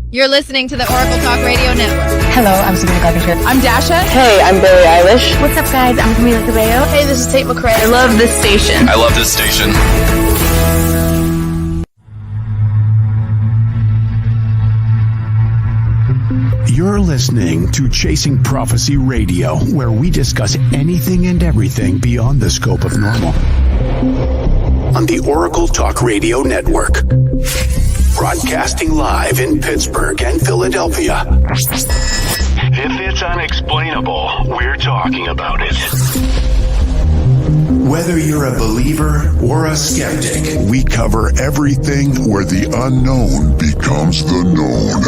You're listening to the Oracle Talk Radio Network. Hello, I'm Sabrina Carpenter. I'm Dasha. Hey, I'm Billie Eilish. What's up, guys? I'm Camila Cabello. Hey, this is Tate McRae. I love this station. I love this station. You're listening to Chasing Prophecy Radio, where we discuss anything and everything beyond the scope of normal. On the Oracle Talk Radio Network. Broadcasting live in Pittsburgh and Philadelphia. If it's unexplainable, we're talking about it. Whether you're a believer or a skeptic, we cover everything where the unknown becomes the known.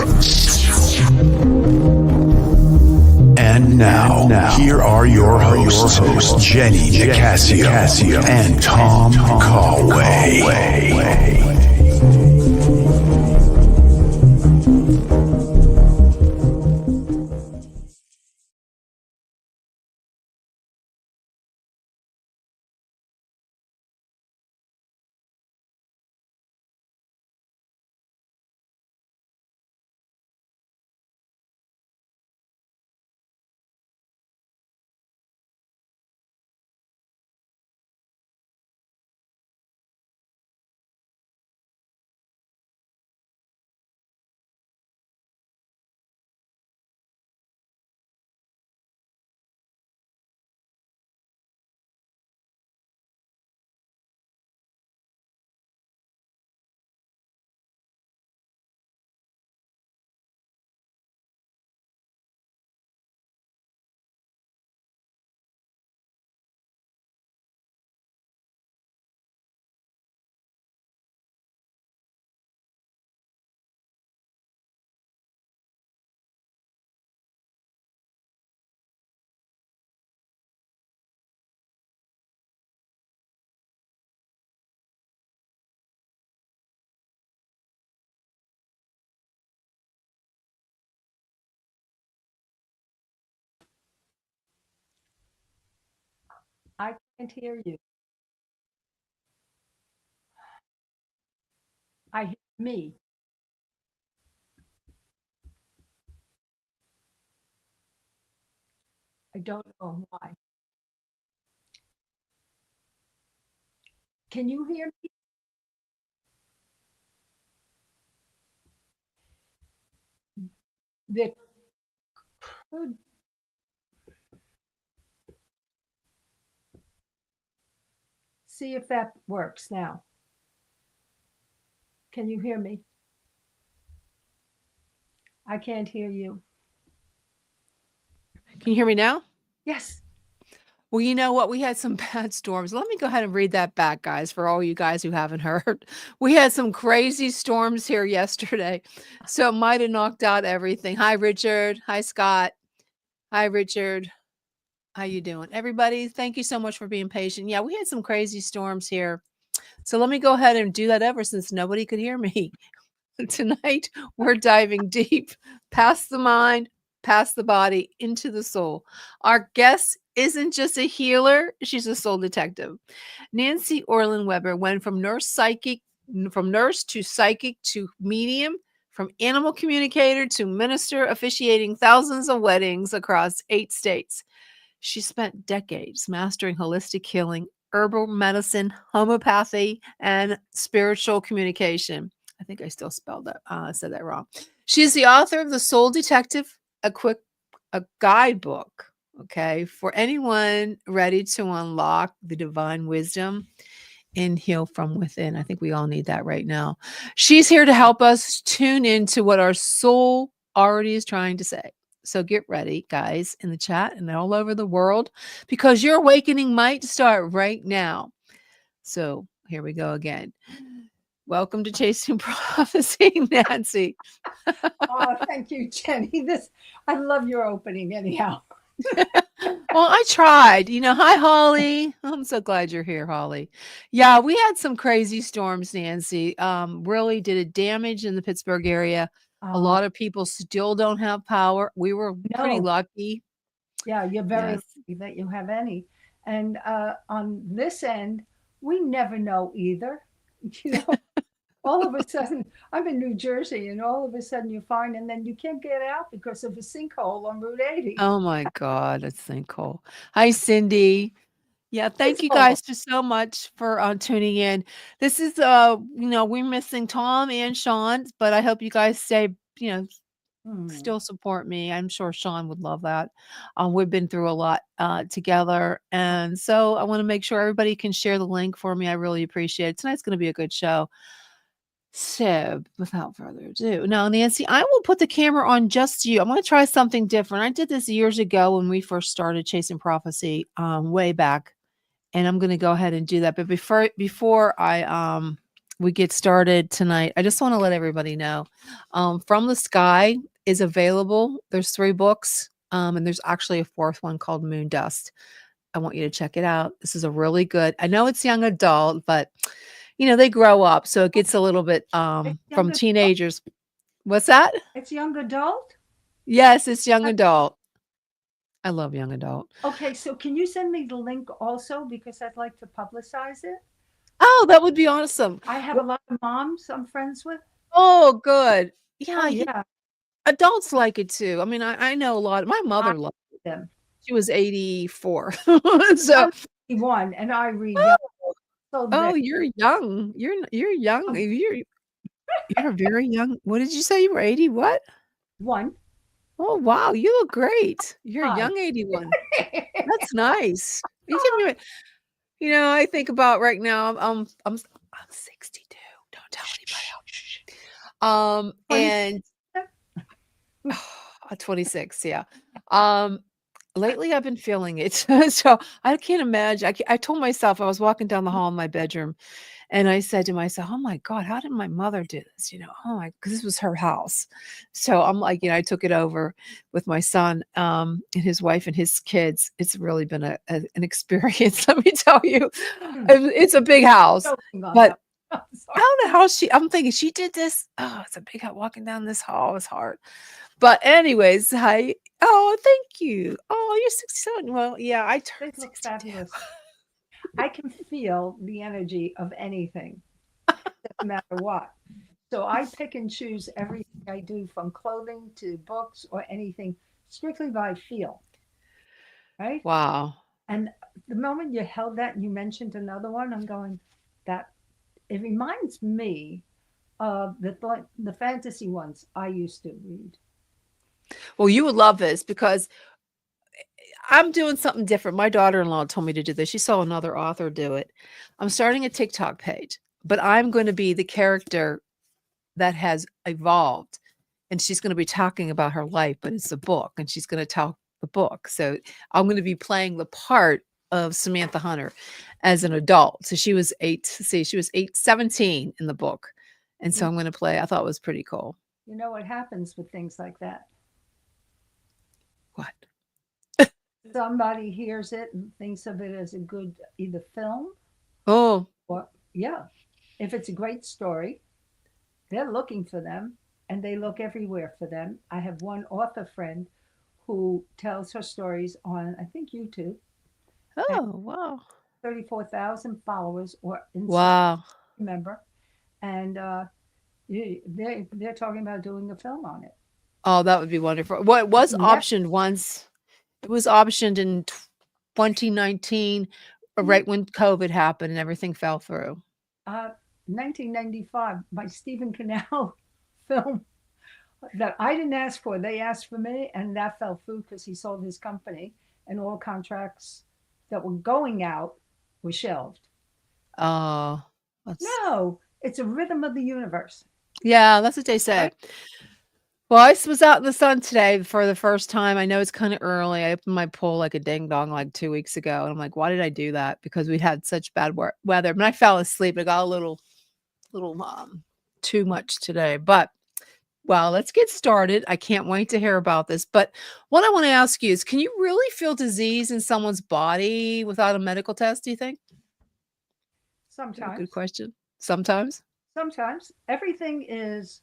And now, here are your hosts, Jenny Nicasio and Tom Callway. I can't hear you. I hear me. I don't know why. Can you hear me? There could. See if that works now. Can you hear me? I can't hear you. Can you hear me now? Yes. Well, you know what? We had some bad storms. Let me go ahead and read that back, guys, for all you guys who haven't heard. We had some crazy storms here yesterday, so it might have knocked out everything. Hi, Richard. Hi, Scott. Hi, Richard. How you doing? Everybody, thank you so much for being patient. Yeah, we had some crazy storms here. So let me go ahead and do that over since nobody could hear me. Tonight, we're diving deep past the mind, past the body, into the soul. Our guest isn't just a healer, she's a soul detective. Nancy Orlen Weber went from nurse to psychic to medium, from animal communicator to minister, officiating thousands of weddings across 8 states. She spent decades mastering holistic healing, herbal medicine, homeopathy, and spiritual communication. I think I still said that wrong. She's the author of The Soul Detective, a guidebook, okay, for anyone ready to unlock the divine wisdom and heal from within. I think we all need that right now. She's here to help us tune into what our soul already is trying to say. So get ready, guys, in the chat and all over the world, because your awakening might start right now. So here we go again. Welcome to Chasing Prophecy, Nancy. Oh, thank you, Jenny. I love your opening anyhow. Well, I tried. Hi, Holly. I'm so glad you're here, Holly. Yeah, we had some crazy storms, Nancy. Really did a damage in the Pittsburgh area. A lot of people still don't have power. We were pretty lucky. Yeah, you're very lucky that you have any. And on this end, we never know either. all of a sudden, I'm in New Jersey, and all of a sudden you're fine, and then you can't get out because of a sinkhole on Route 80. Oh my God, that's sinkhole. Hi, Cindy. Yeah, thank It's you horrible. guys just so much for tuning in. This is we're missing Tom and Sean, but I hope you guys stay, Hmm. still support me. I'm sure Sean would love that. We've been through a lot together, and so I want to make sure everybody can share the link for me. I really appreciate it. Tonight's going to be a good show. So, without further ado, now, Nancy, I will put the camera on just you. I'm going to try something different. I did this years ago when we first started Chasing Prophecy, way back, and I'm going to go ahead and do that. But before I we get started tonight, I just want to let everybody know, From the Sky is available. There's 3 books, and there's actually a 4th one called Moon Dust. I want you to check it out. This is a really good. I know it's young adult, but they grow up, so it gets a little bit It's from young, teenagers. What's that? it's young adult. Yes, it's young adult. I love young adult. Okay, so can you send me the link also because I'd like to publicize it? Oh, that would be awesome. I have a lot of moms I'm friends with. Oh, good. Yeah, Oh yeah, adults like it too. I mean, I know a lot. My I mother loved it. them. She was 84. So, I'm 51 and I read young. oh, So oh, there, you're young. You're young. um, You're very young. What did you say? You were 80 what? one. Oh, wow, you look great. You're a Hi. young 81. That's nice. You can do it. I think about right now, I'm 62. Don't tell anybody else. 26. And 26, yeah. Um, lately I've been feeling it. So I can't imagine. I told myself I was walking down the hall in my bedroom and I said to myself, "Oh my God, how did my mother do this?" Oh my, because this was her house. So I'm like, I took it over with my son, and his wife and his kids. It's really been an experience. Let me tell you, it's a big house, Joking on but that. I'm sorry. I don't know how I'm thinking she did this. Oh, it's a big house. Walking down this hall is hard. But anyways, hi. Oh, thank you. Oh, you're 67. Well, yeah, I They turned look 62. fabulous. I can feel the energy of anything, no matter what. So I pick and choose everything I do from clothing to books or anything strictly by feel, right? Wow. And the moment you held that and you mentioned another one, I'm going, that it reminds me of the fantasy ones I used to read. Well, you would love this because I'm doing something different. My daughter-in-law told me to do this. She saw another author do it. I'm starting a TikTok page, but I'm going to be the character that has evolved. And she's going to be talking about her life, but it's a book, and she's going to tell the book. So I'm going to be playing the part of Samantha Hunter as an adult. So she was 17 in the book. And so You, I'm going to play. I thought it was pretty cool. you know what happens with things like that? What? Somebody hears it and thinks of it as a good either film Oh, or, yeah, if it's a great story, they're looking for them and they look everywhere for them. I have one author friend who tells her stories on, I think, YouTube, and oh, wow. 34,000 followers or Instagram, Wow. remember, and they're talking about doing a film on it. Oh, that would be wonderful. Well, it was Yes. optioned once. It was optioned in 2019, right when COVID happened and everything fell through. 1995, my Stephen Canal film that I didn't ask for. They asked for me, and that fell through because he sold his company, and all contracts that were going out were shelved. Oh, that's No, it's a rhythm of the universe, yeah, that's what they say. right? Well, I was out in the sun today for the first time. I know it's kind of early. I opened my pool like a ding dong like 2 weeks ago, and I'm like, why did I do that? Because we had such bad weather. But I fell asleep. I got a little too much today. But well, let's get started. I can't wait to hear about this. But what I want to ask you is, can you really feel disease in someone's body without a medical test? Do you think? Is that a good Sometimes, question? Sometimes. sometimes everything is.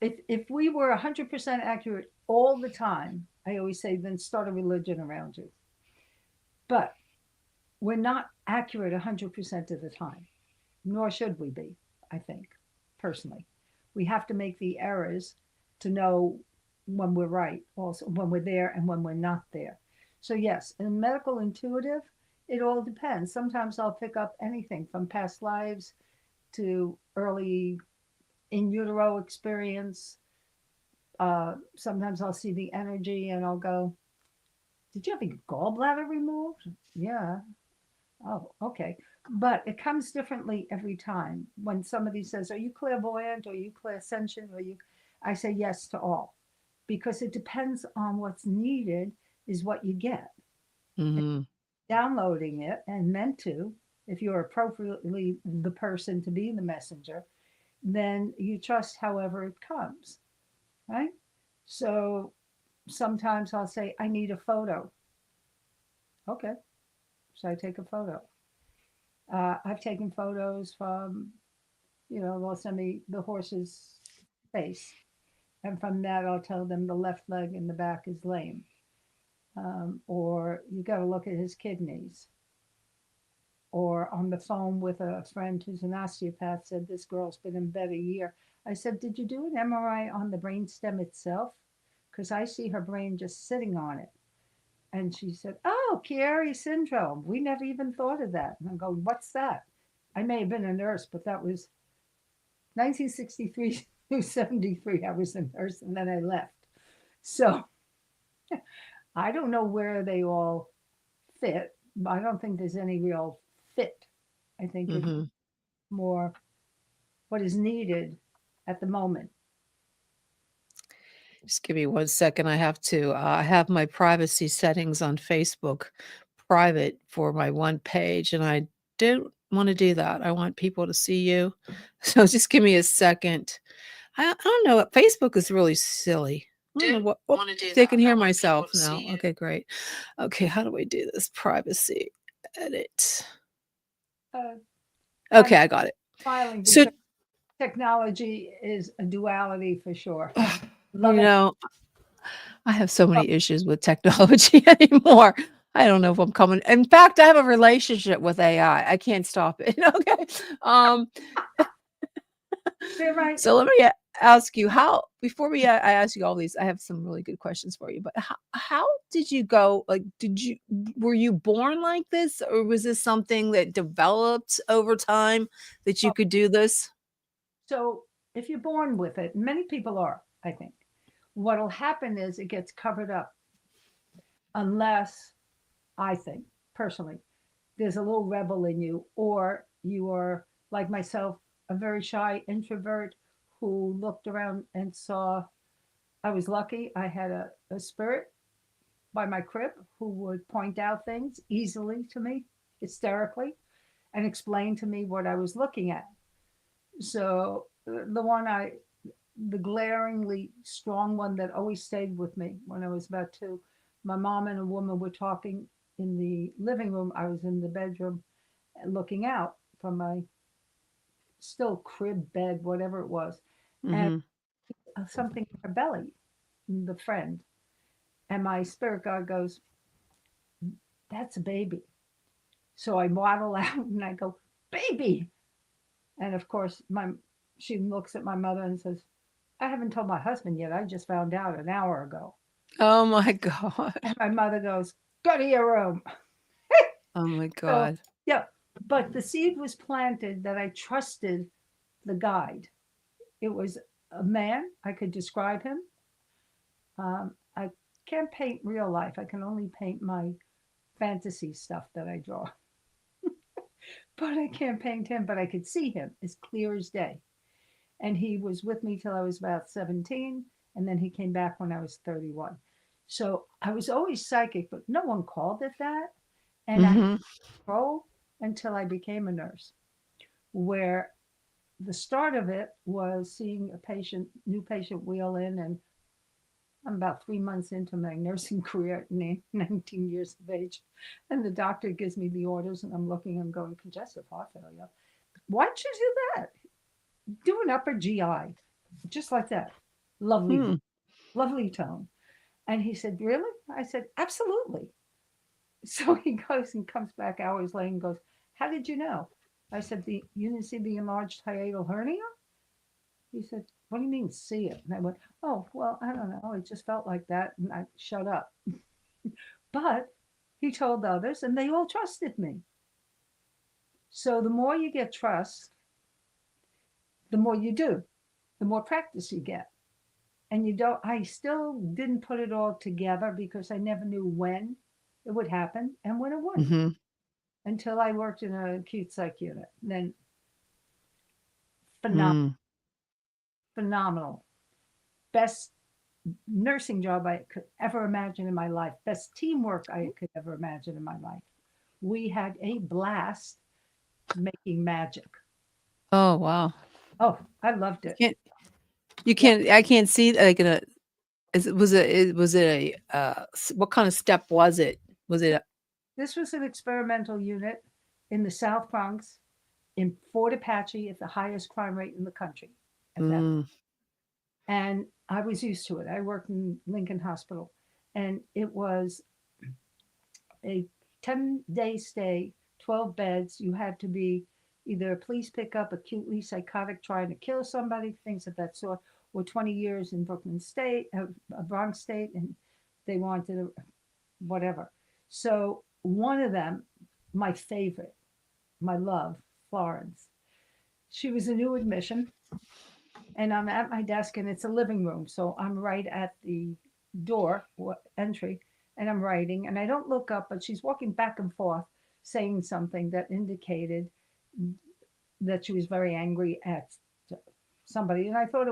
If we were 100% accurate all the time, I always say, then start a religion around you. But we're not accurate 100% of the time, nor should we be, I think. personally. We have to make the errors to know when we're right, also when we're there and when we're not there. So yes, in medical intuitive, it all depends. Sometimes I'll pick up anything from past lives to early in utero experience. Sometimes I'll see the energy and I'll go, did you have a gallbladder removed? Yeah. Oh, okay. But it comes differently every time. When somebody says, are you clairvoyant? Are you clairsentient? I say yes to all, because it depends on what's needed is what you get. Hmm. Downloading it and meant to, if you're appropriately the person to be the messenger, then you trust however it comes, right? So sometimes I'll say, I need a photo. Okay. So I take a photo. I've taken photos from, they'll send me the horse's face. And from that, I'll tell them the left leg in the back is lame. Or you got to look at his kidneys. Or on the phone with a friend who's an osteopath said, this girl's been in bed a year. I said, did you do an MRI on the brainstem itself? Because I see her brain just sitting on it. And she said, oh, Chiari syndrome. We never even thought of that. And I'm going, what's that? I may have been a nurse, but that was 1963 through 73. I was a nurse and then I left. So I don't know where they all fit. I don't think there's any real fit. I think it's Hmm. more what is needed at the moment. Just give me 1 second. I have my privacy settings on Facebook private for my one page, and I don't want to do that. I want people to see you. So just give me a second. I don't know. Facebook is really silly. I don't know what. Oh, they can hear myself now. Okay, great. Okay, how do I do this? Privacy edit. Uh, Okay, I'm I got it. smiling So, because technology is a duality for sure. you Love it. know, I have so many issues with technology anymore. I don't know if I'm coming. In fact, I have a relationship with AI. I can't stop it. Okay. Um, They're right. so let me ask you how, before I ask you all these, I have some really good questions for you, but how did you go? Like, were you born like this, or was this something that developed over time that you Oh, could do this? so if you're born with it, many people are, I think. What'll happen is it gets covered up unless, I think, personally, there's a little rebel in you, or you are like myself, a very shy introvert who looked around and saw. I was lucky. I had a spirit by my crib who would point out things easily to me, hysterically, and explain to me what I was looking at. So the glaringly strong one that always stayed with me when I was about two, my mom and a woman were talking in the living room. I was in the bedroom looking out from my still crib bed, whatever it was, and Hmm. something in her belly, the friend. And my spirit guide goes, that's a baby. So I waddle out and I go, baby. And of course, she looks at my mother and says, I haven't told my husband yet. I just found out an hour ago. Oh my God. And my mother goes, go to your room. Oh my So, God. yeah, but the seed was planted that I trusted the guide. It was a man. I could describe him. I can't paint real life. I can only paint my fantasy stuff that I draw. But I can't paint him, but I could see him as clear as day. And he was with me till I was about 17, and then he came back when I was 31. So I was always psychic, but no one called it that. And I Hmm. control until I became a nurse, where the start of it was seeing a new patient wheel in, and I'm about 3 months into my nursing career at 19 years of age. And the doctor gives me the orders, and I'm looking and going, congestive heart failure. Why'd you do that? Do an upper GI, just like that. Lovely, Hmm. lovely tone. And he said, really? I said, absolutely. So he goes and comes back hours later and goes, how did you know? I said, you didn't see the enlarged hiatal hernia? He said, what do you mean see it? And I went, oh, well, I don't know. It just felt like that. And I shut up. But he told others and they all trusted me. So the more you get trust, the more you do, the more practice you get. And I still didn't put it all together because I never knew when it would happen and when it wouldn't Mm-hmm. until I worked in an acute psych unit. And then phenomenal, Mm. phenomenal. Best nursing job I could ever imagine in my life. Best teamwork I could ever imagine in my life. We had a blast making magic. Oh, wow. Oh, I loved it. I can't see like was it a what kind of step was it? Was it This was an experimental unit in the South Bronx in Fort Apache at the highest crime rate in the country at that. mm, And I was used to it. I worked in Lincoln Hospital, and it was a 10-day stay, 12 beds. You had to be either a police pickup, acutely psychotic, trying to kill somebody, things of that sort, or 20 years in Brooklyn State, Bronx State, and they wanted whatever. So one of them, my favorite, my love, Florence, she was a new admission, and I'm at my desk, and it's a living room, so I'm right at the door entry, and I'm writing, and I don't look up, but she's walking back and forth, saying something that indicated that she was very angry at somebody, and I thought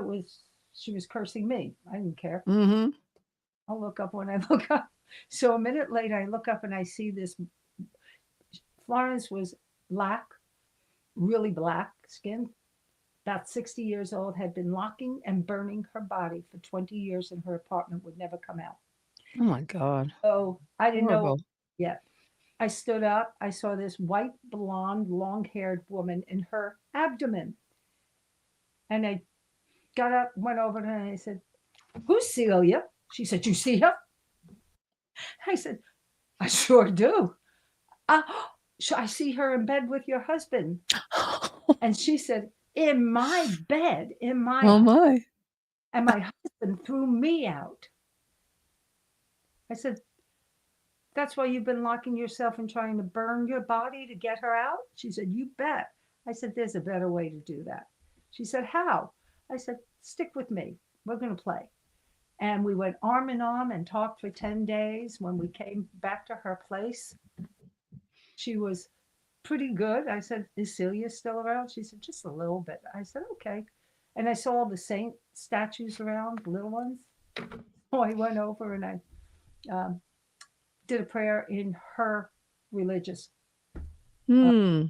she was cursing me. I didn't care. mm-hmm. I'll look up when I look up. So a minute later, I look up and I see this. Florence was black, really black skin, about 60 years old, had been locking and burning her body for 20 years in her apartment, would never come out. Oh my God. So I didn't know Horrible. yet. I stood up. I saw this white, blonde, long haired woman in her abdomen. And I got up, went over to her, and I said, who's Celia? She said, you see her? I said, I sure do. I see her in bed with your husband. And she said, in my bed, Oh my. and my husband threw me out. I said, that's why you've been locking yourself and trying to burn your body to get her out? She said, you bet. I said, there's a better way to do that. She said, how? I said, stick with me. We're going to play. And we went arm in arm and talked for 10 days. When we came back to her place, she was pretty good. I said, is Celia still around? She said, just a little bit. I said, okay. And I saw all the saint statues around, little ones. So I went over and I did a prayer in her religious Hmm.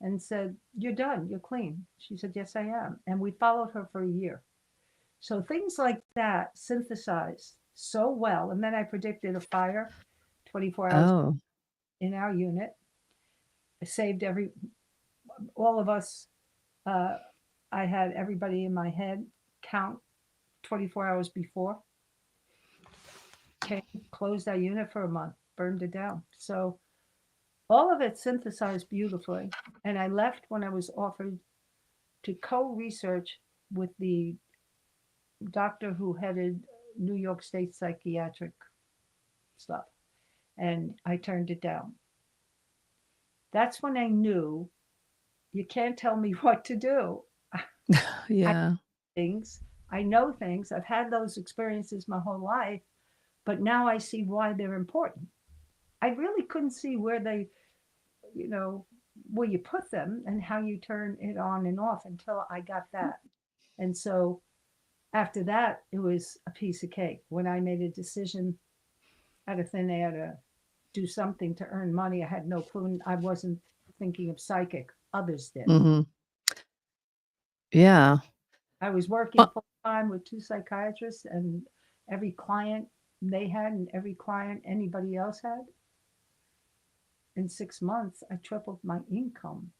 and said, you're done. You're clean. She said, yes, I am. And we followed her for a year. So things like that synthesized so well. And then I predicted a fire 24 hours Oh. in our unit. I saved all of us. I had everybody in my head count 24 hours before. Closed our unit for a month, burned it down. So all of it synthesized beautifully. And I left when I was offered to co-research with the doctor who headed New York State psychiatric stuff. And I turned it down. That's when I knew you can't tell me what to do. Yeah. I know things. I've had those experiences my whole life, but now I see why they're important. I really couldn't see where where you put them and how you turn it on and off until I got that. And so after that, it was a piece of cake. When I made a decision out of thin air to do something to earn money, I had no clue. I wasn't thinking of psychic. Others did. Mm-hmm. Yeah. I was working full time with 2 psychiatrists, and every client they had and every client anybody else had. In 6 months, I tripled my income.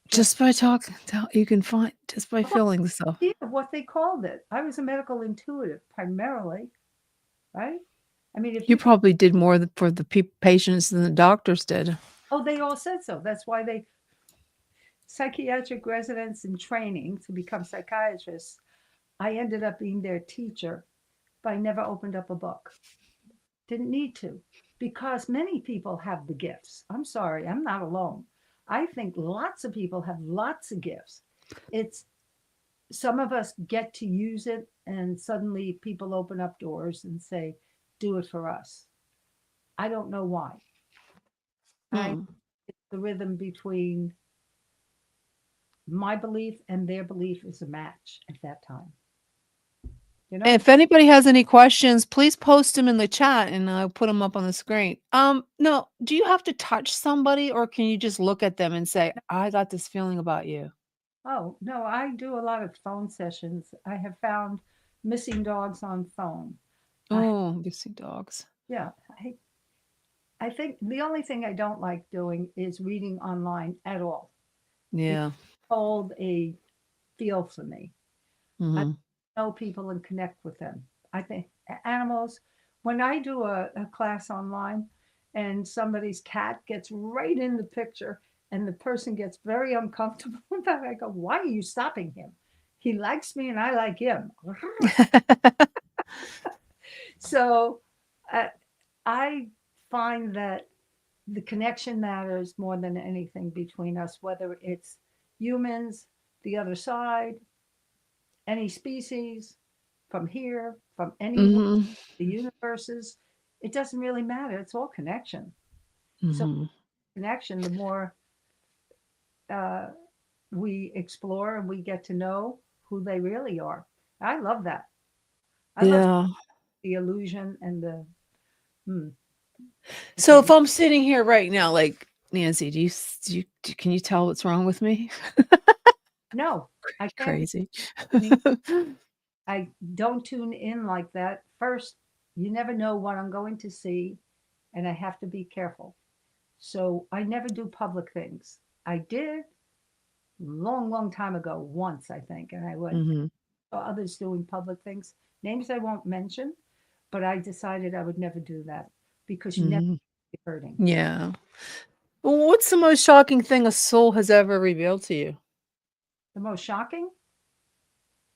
Just by talking, you can find just by feeling stuff. Yeah, what they called it. I was a medical intuitive primarily, right? I mean, if You probably did more for the patients than the doctors did. oh, they all said so. That's why psychiatric residents in training to become psychiatrists, I ended up being their teacher, but I never opened up a book. Didn't need to, because many people have the gifts. I'm sorry, I'm not alone. I think lots of people have lots of gifts. It's some of us get to use it, and suddenly people open up doors and say, do it for us. I don't know why. I Hmm. It's the rhythm between my belief and their belief is a match at that time. You know? If anybody has any questions, please post them in the chat and I'll put them up on the screen. No, do you have to touch somebody or can you just look at them and say, I got this feeling about you? Oh, no, I do a lot of phone sessions. I have found missing dogs on phone. I, Oh, missing dogs. yeah, I think the only thing I don't like doing is reading online at all. It Yeah. hold a feel for me. I Hmm. know people and connect with them. I think animals, when I do a class online and somebody's cat gets right in the picture and the person gets very uncomfortable about it, I go, why are you stopping him? He likes me and I like him. So uh, I find that the connection matters more than anything between us, whether it's humans, the other side, any species, from here, from anywhere, Hmm. the universes. It doesn't really matter. It's all connection. So, Hmm. connection, the more uh, we explore and we get to know who they really are. I love that. I love Yeah. the illusion and the, hmm, So okay. if I'm sitting here right now, like Nancy, can you tell what's wrong with me? No, I can't. Crazy. I don't tune in like that. First, you never know what I'm going to see, and I have to be careful. So I never do public things. I did long, long time ago, once, I think, and I went Hmm. saw others doing public things, names I won't mention, but I decided I would never do that because you never Hmm. be hurting. Yeah. Well, what's the most shocking thing a soul has ever revealed to you? The most shocking?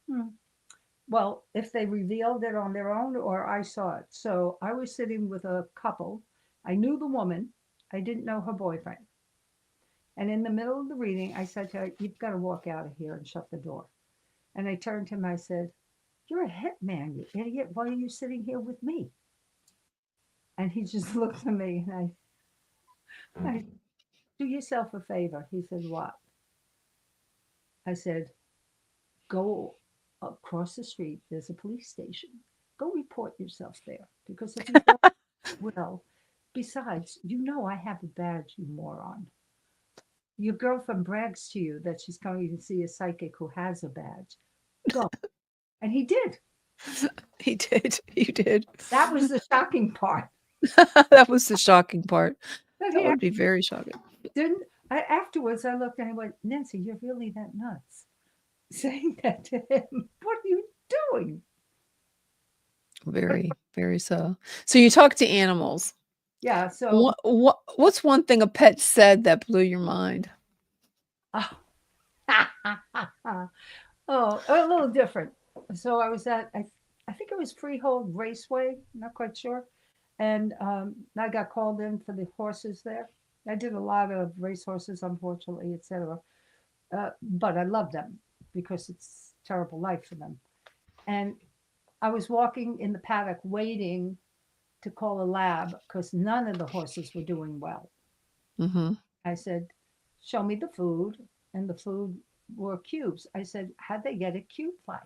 Hmm. Well, if they revealed it on their own or I saw it. So I was sitting with a couple. I knew the woman. I didn't know her boyfriend. And in the middle of the reading, I said to her, you've got to walk out of here and shut the door. And I turned to him, I said, you're a hitman, you idiot. Why are you sitting here with me? And he just looked at me and I do yourself a favor. He said, what? I said, go across the street. There's a police station. Go report yourself there. Because if you don't, well, besides, you know I have a badge, you moron. Your girlfriend brags to you that she's coming to see a psychic who has a badge. Go. And he did. He did. You did. That was the shocking part. That was the shocking part. That That he would be very shocking. didn't. Afterwards, I looked and I went, Nancy, you're really that nuts. Saying that to him. What are you doing? Very, very so. So you talk to animals. Yeah, so What's one thing a pet said that blew your mind? oh, oh, a little different. So I was at, I think it was Freehold Raceway, not quite sure. And I got called in for the horses there. I did a lot of race horses, unfortunately, etc. But I love them because it's terrible life for them. And I was walking in the paddock waiting to call a lab because none of the horses were doing well. Hmm. I said, show me the food. And the food were cubes. I said, how'd they get a cube like?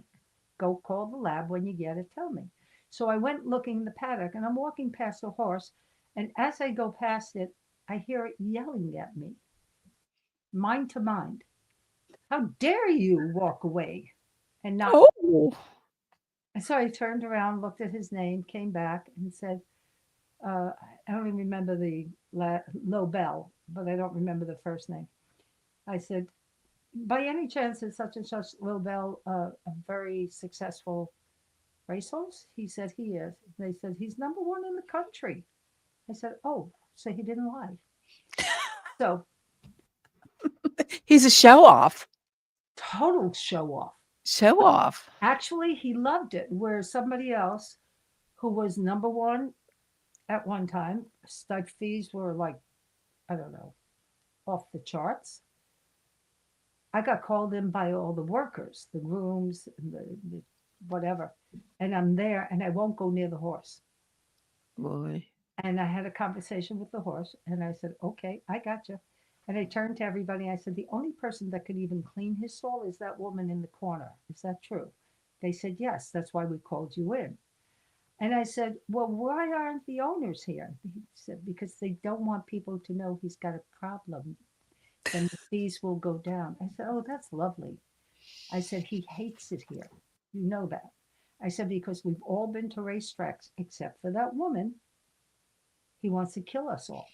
Go call the lab when you get it, tell me. So I went looking in the paddock and I'm walking past a horse. And as I go past it, I hear it yelling at me, mind to mind. How dare you walk away and not? Oh. And so I turned around, looked at his name, came back and said, uh, I don't even remember the Lobel, but I don't remember the first name. I said, by any chance is such and such Lobel a very successful racehorse? He said he is. They said he's number one in the country. I said, oh, so he didn't lie. So He's a show off. Total show off. Show off. Actually, he loved it. Where somebody else who was number one at one time, stud fees were like, I don't know, off the charts. I got called in by all the workers, the grooms, and the whatever. And I'm there and I won't go near the horse. Boy. And I had a conversation with the horse and I said, okay, I got you. And I turned to everybody. I said, the only person that could even clean his stall is that woman in the corner. Is that true? They said, yes, that's why we called you in. And I said, well, why aren't the owners here? He said, because they don't want people to know he's got a problem. Then the fees will go down. I said, oh, that's lovely. I said, he hates it here. You know that. I said, because we've all been to racetracks except for that woman. He wants to kill us all.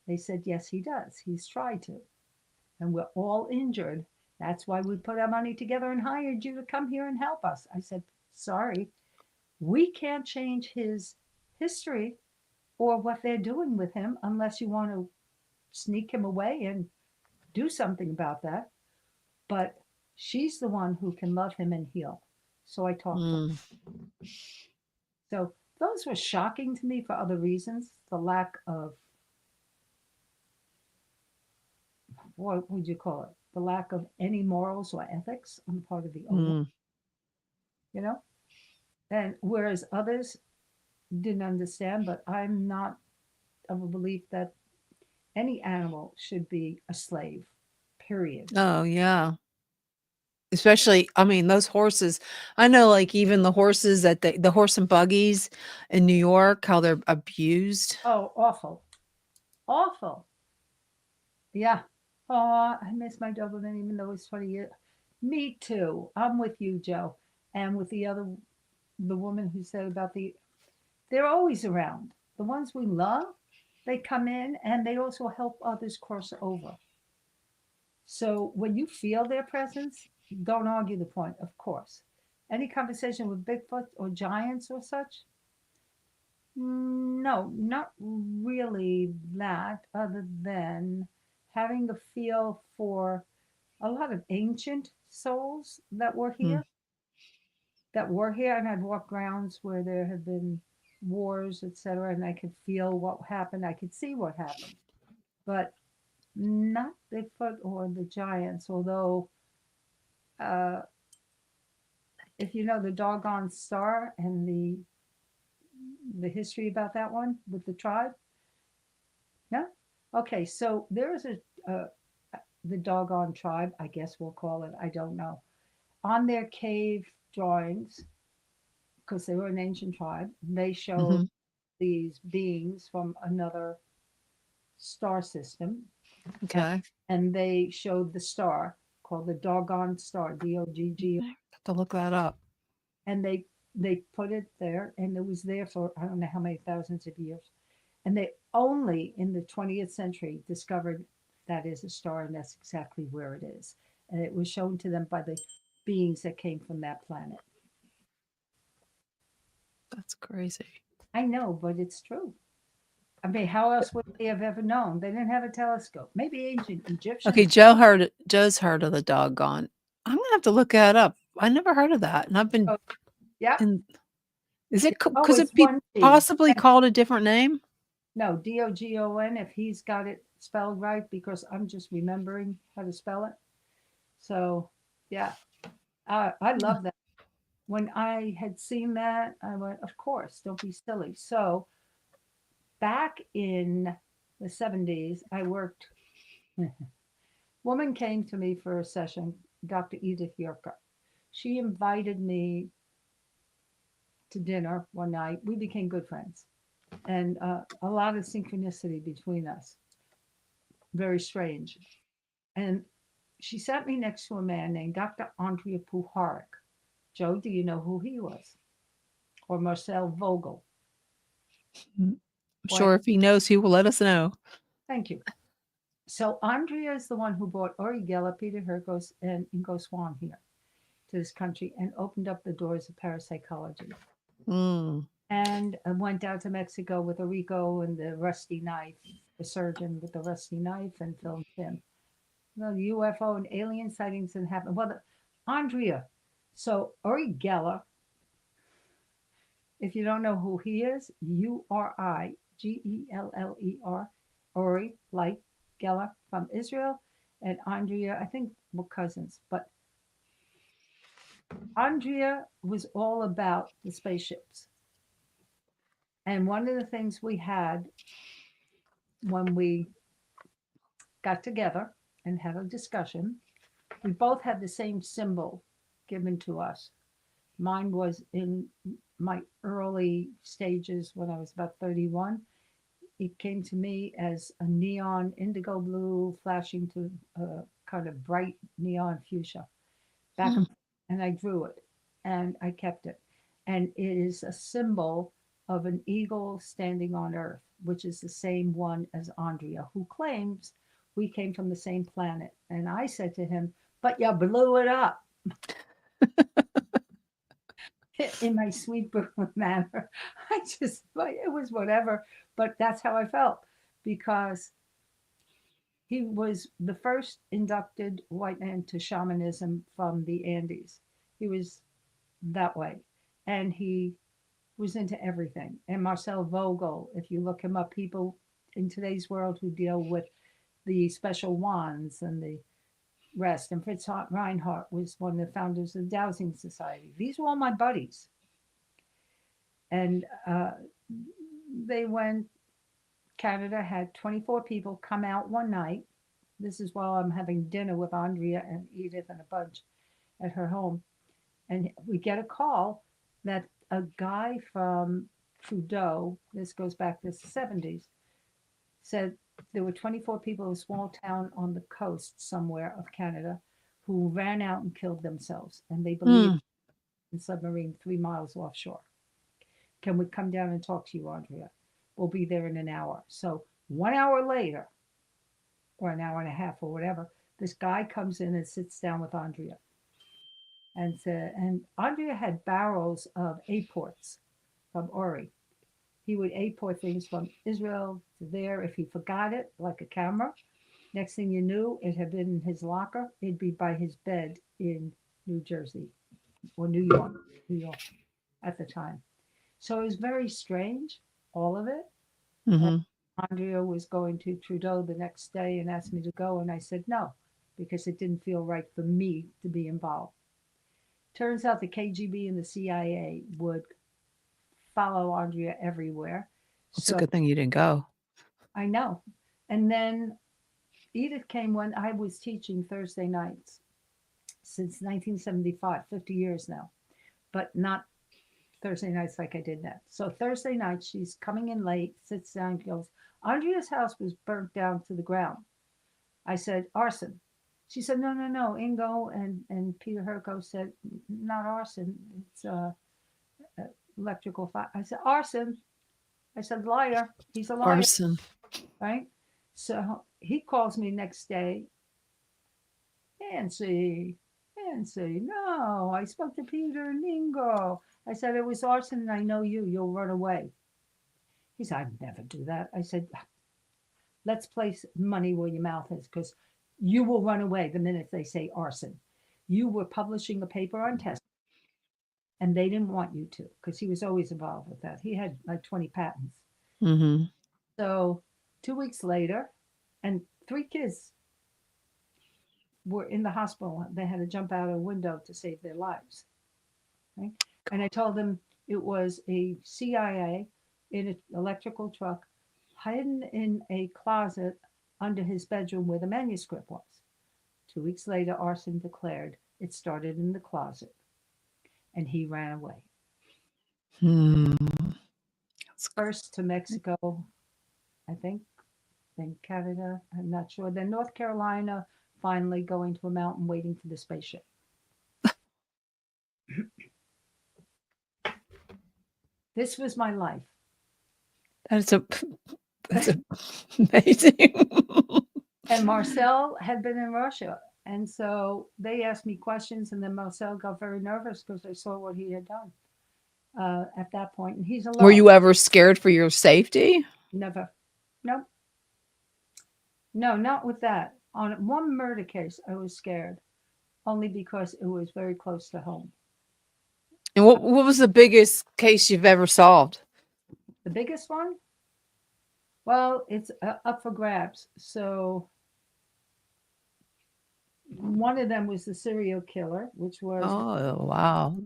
They said, yes, he does. He's tried to. And we're all injured. That's why we put our money together and hired you to come here and help us. I said, sorry, we can't change his history or what they're doing with him unless you want to sneak him away and do something about that. But she's the one who can love him and heal. So I talked to her. So those were shocking to me for other reasons. The lack of, what would you call it? The lack of any morals or ethics on the part of the owner, you know? And whereas others didn't understand, but I'm not of a belief that any animal should be a slave, period. Oh, yeah. Especially, I mean, those horses. I know, like, even the horses that the horse and buggies in New York, how they're abused. Oh, awful. Awful. Yeah. Oh, I miss my Dublin, even though it's 20 years. Me too. I'm with you, Joe. And with the woman who said about they're always around. The ones we love, they come in and they also help others cross over. So when you feel their presence, don't argue the point, of course. Any conversation with Bigfoot or giants or such? No, not really that, other than having the feel for a lot of ancient souls that were here, and I've walked grounds where there have been wars, etc., and I could feel what happened. I could see what happened, but not Bigfoot or the giants. Although, uh, if you know the doggone star and the history about that one with the tribe, no, okay. So there is the doggone tribe. I guess we'll call it. I don't know. On their cave drawings, because they were an ancient tribe, they showed these beings from another star system. Okay. And they showed the star called the doggone star, DOGG. Have to look that up. And they put it there, and it was there for I don't know how many thousands of years. And they only in the 20th century discovered that is a star, and that's exactly where it is. And it was shown to them by the beings that came from that planet. That's crazy. I know, but it's true. I mean, how else would they have ever known? They didn't have a telescope. Maybe ancient Egyptians. Okay, Joe's heard of the doggone. I'm gonna have to look that up. I never heard of that, and I've been. Yeah. Is it Oh, could it's it be one T. possibly called a different name? No, DOGON, if he's got it spelled right, because I'm just remembering how to spell it. So, yeah, I love that. When I had seen that, I went, of course, don't be silly. So, back in the 70s, I worked. Woman came to me for a session, Dr. Edith Yerka. She invited me to dinner one night. We became good friends, and a lot of synchronicity between us. Very strange. And she sat me next to a man named Dr. Andrea Puharik. Joe, do you know who he was? Or Marcel Vogel? I'm sure if he knows, he will let us know. Thank you. So Andrea is the one who brought Uri Geller, Peter Hergos, and Ingo Swann here to this country and opened up the doors of parapsychology. And I went down to Mexico with Rico and the Rusty Knife the surgeon with the rusty knife and filmed him. The UFO and alien sightings didn't happen. Well, Andrea. So Uri Geller, if you don't know who he is, Urigeller, Uri, like Geller from Israel, and Andrea, I think were cousins. But Andrea was all about the spaceships. And one of the things we had when we got together and had a discussion, we both had the same symbol given to us. Mine was in my early stages when I was about 31. It came to me as a neon indigo blue flashing to a kind of bright neon fuchsia. Back and I drew it and I kept it. And it is a symbol of an eagle standing on Earth, which is the same one as Andrea, who claims we came from the same planet. And I said to him, but you blew it up. In my sweet Brooklyn manner. It was whatever, but that's how I felt because he was the first inducted white man to shamanism from the Andes. He was that way. And he was into everything. And Marcel Vogel, if you look him up, people in today's world who deal with the special wands and the rest. And Fritz Reinhardt was one of the founders of the Dowsing Society. These were all my buddies. And they went, Canada had 24 people come out one night. This is while I'm having dinner with Andrea and Edith and a bunch at her home. And we get a call that a guy from Trudeau, this goes back to the 70s, said there were 24 people in a small town on the coast somewhere of Canada who ran out and killed themselves. And they believed in a submarine 3 miles offshore. Can we come down and talk to you, Andrea? We'll be there in an hour. So 1 hour later, or an hour and a half or whatever, this guy comes in and sits down with Andrea. And Andrea had barrels of apports from Uri. He would apport things from Israel to there. If he forgot it, like a camera, next thing you knew, it had been in his locker. It'd be by his bed in New Jersey or New York at the time. So it was very strange, all of it. Mm-hmm. Andrea was going to Trudeau the next day and asked me to go, and I said no, because it didn't feel right for me to be involved. Turns out the KGB and the CIA would follow Andrea everywhere. It's a good thing you didn't go. I know. And then Edith came when I was teaching Thursday nights since 1975, 50 years now, but not Thursday nights like I did that. So Thursday night, she's coming in late, sits down, goes, Andrea's house was burnt down to the ground. I said, arson. She said, no, Ingo and Peter Herko said, not arson, it's electrical fire. I said, arson. I said, liar. He's a liar. Arson. Right? So he calls me next day. Nancy, no, I spoke to Peter and Ingo. I said, it was arson and I know you'll run away. He said, I'd never do that. I said, let's place money where your mouth is because you will run away the minute they say arson. You were publishing a paper on test and they didn't want you to because he was always involved with that. He had like 20 patents. Mm-hmm. So 2 weeks later, and 3 kids were in the hospital. They had to jump out a window to save their lives. Right? And I told them it was a CIA in an electrical truck hidden in a closet under his bedroom where the manuscript was. 2 weeks later, arson declared it started in the closet and he ran away. First to Mexico, I think, then Canada, I'm not sure. Then North Carolina, finally going to a mountain waiting for the spaceship. This was my life. That's amazing. And Marcel had been in Russia. And so they asked me questions, and then Marcel got very nervous because they saw what he had done at that point. And he's alone. Were you ever scared for your safety? Never. Nope. No, not with that. On one murder case, I was scared only because it was very close to home. And what was the biggest case you've ever solved? The biggest one? Well, it's up for grabs. So one of them was the serial killer, which was Oh, wow.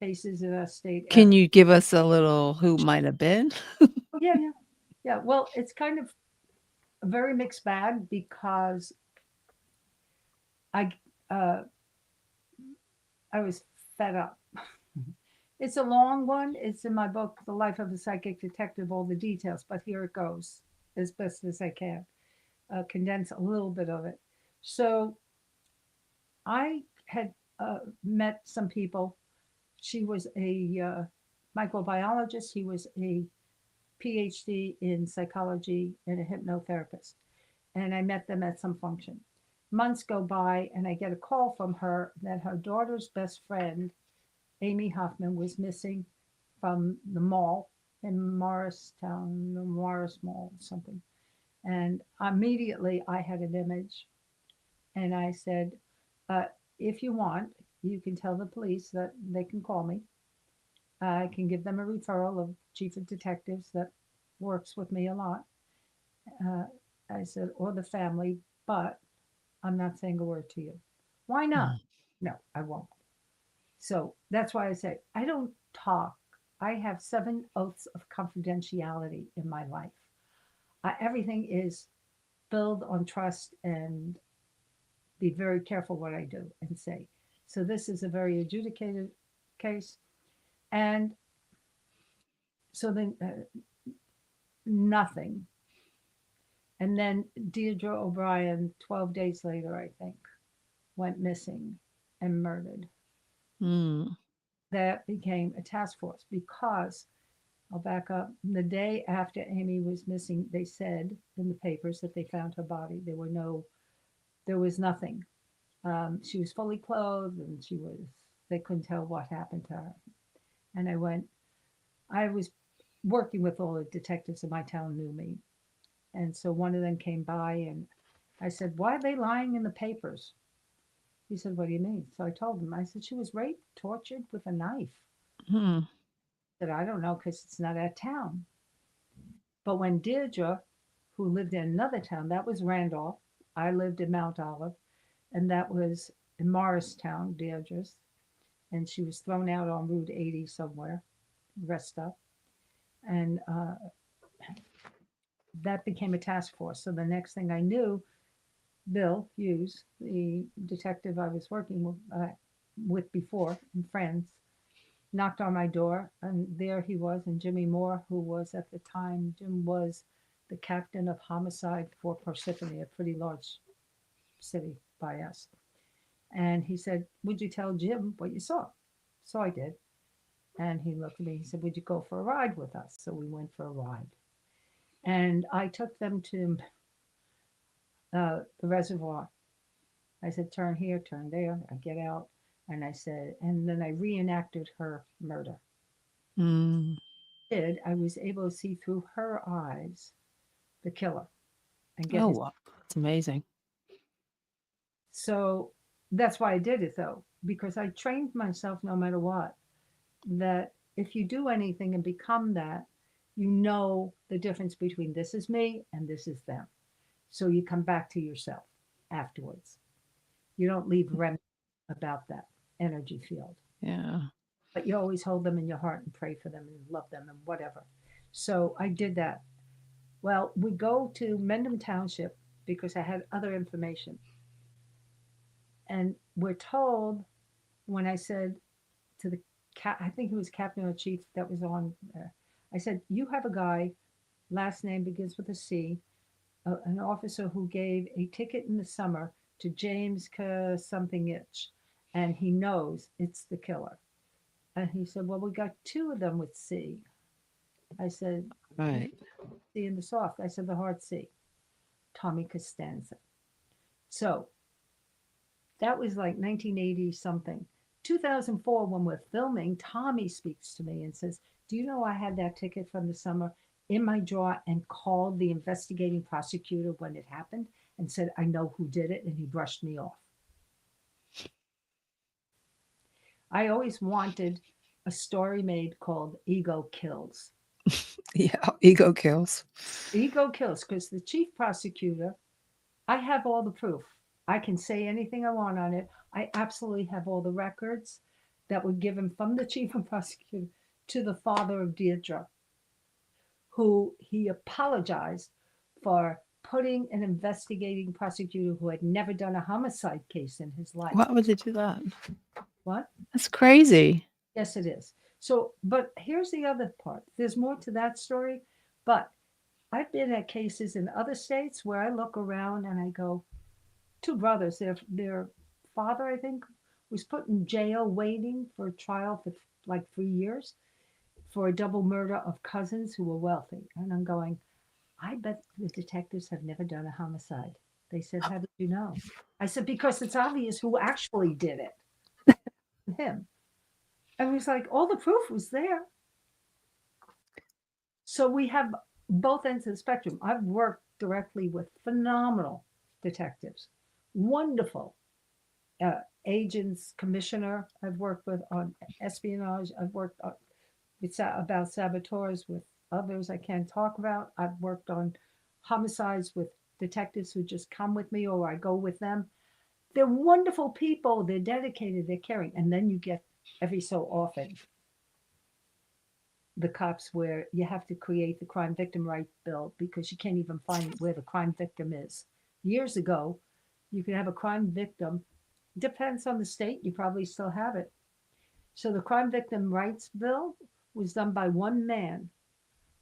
cases in our state. Can you give us a little who might have been? Oh, yeah, yeah, yeah. Well, it's kind of a very mixed bag because I uh, I was fed up. It's a long one. It's in my book, The Life of a Psychic Detective, all the details, but here it goes as best as I can. Condense a little bit of it. So I had met some people. She was a microbiologist. He was a PhD in psychology and a hypnotherapist. And I met them at some function. Months go by, and I get a call from her that her daughter's best friend, Amy Hoffman, was missing from the mall in Morristown, the Morris Mall, something. And immediately I had an image, and I said, uh, if you want, you can tell the police that they can call me. I can give them a referral of chief of detectives that works with me a lot. Uh, I said, or the family, but I'm not saying a word to you. Why not? Mm. No, I won't. So that's why I say I don't talk. I have 7 oaths of confidentiality in my life. Everything is built on trust and be very careful what I do and say. So this is a very adjudicated case. And so then nothing. And then Deirdre O'Brien, 12 days later, I think, went missing and murdered. Mm. That became a task force because I'll back up. The day after Amy was missing, they said in the papers that they found her body. There was nothing. She was fully clothed and they couldn't tell what happened to her. And I was working with all the detectives in my town knew me. And so one of them came by and I said, why are they lying in the papers? He said, what do you mean? So I told him, I said, she was raped, tortured with a knife. Hmm. I said, I don't know because it's not our town. But when Deirdre, who lived in another town, that was Randolph, I lived in Mount Olive, and that was in Morristown, Deirdre's, and she was thrown out on Route 80 somewhere, rest up. And that became a task force. So the next thing I knew, Bill Hughes, the detective I was working with before, and friends, knocked on my door, and there he was, and Jimmy Moore, who was at the time, Jim was the captain of homicide for Parsippany, a pretty large city by us. And he said, would you tell Jim what you saw? So I did. And he looked at me, he said, would you go for a ride with us? So we went for a ride. And I took them to the reservoir. I said, turn here, turn there. I get out. And I said, and then I reenacted her murder. Mm. I was able to see through her eyes the killer and get Oh, his. wow. That's amazing. So that's why I did it though, because I trained myself no matter what, that if you do anything and become that, you know the difference between this is me and this is them. So you come back to yourself afterwards. You don't leave remnants about that energy field, Yeah. but you always hold them in your heart and pray for them and love them and whatever. So I did that. Well, we go to Mendham Township because I had other information. And we're told when I said to the I think it was captain or chief that was on there, I said, you have a guy, last name begins with a C, an officer who gave a ticket in the summer to James something itch, and he knows it's the killer. And he said, well, we got 2 of them with C. I said, Right. C in the soft. I said, the hard C, Tommy Costanza. So that was like 1980 something. 2004, when we're filming, Tommy speaks to me and says, do you know I had that ticket from the summer? in my drawer and called the investigating prosecutor when it happened and said, I know who did it, and he brushed me off. I always wanted a story made called Ego Kills. Yeah, ego kills. Ego kills, because the chief prosecutor, I have all the proof. I can say anything I want on it. I absolutely have all the records that were given from the chief of prosecutor to the father of Deirdre, who he apologized for putting an investigating prosecutor who had never done a homicide case in his life. Why would they do that? What? That's crazy. Yes, it is. So, but here's the other part. There's more to that story, but I've been at cases in other states where I look around and I go, two brothers, their father, I think, was put in jail waiting for a trial for like 3 years for a double murder of cousins who were wealthy. And I'm going, I bet the detectives have never done a homicide. They said, how did you know? I said, because it's obvious who actually did it. Him. And it was like, all the proof was there. So we have both ends of the spectrum. I've worked directly with phenomenal detectives, wonderful agents, commissioner. I've worked with on espionage. I've worked on, about saboteurs with others I can't talk about. I've worked on homicides with detectives who just come with me or I go with them. They're wonderful people. They're dedicated. They're caring. And then you get every so often the cops where you have to create the crime victim right bill because you can't even find where the crime victim is. Years ago, you could have a crime victim. Depends on the state. You probably still have it. So the crime victim rights bill was done by one man,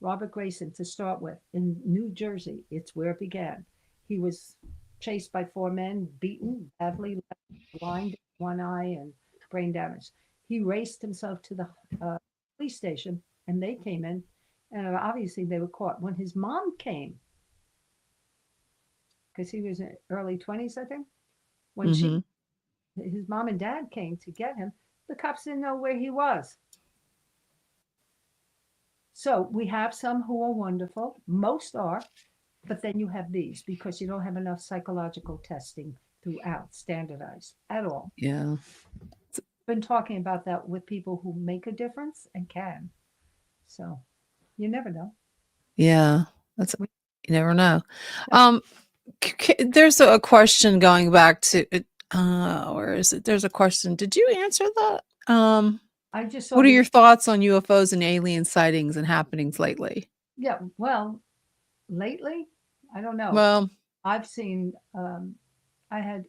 Robert Grayson, to start with, in New Jersey. It's where it began. He was chased by four men, beaten, badly, blind, one eye, and brain damage. He raced himself to the police station, and they came in, and obviously they were caught. When his mom came, because he was in early 20s, I think, when his mom and dad came to get him, the cops didn't know where he was. So we have some who are wonderful, most are, but then you have these because you don't have enough psychological testing throughout, standardized at all. Yeah. Been talking about that with people who make a difference and can. So you never know. Yeah. That's, you never know. There's a question going back to, where is it? There's a question. Did you answer that? I just saw What are your thoughts on UFOs and alien sightings and happenings lately? Yeah, well, lately, I don't know. Well, I've seen, I had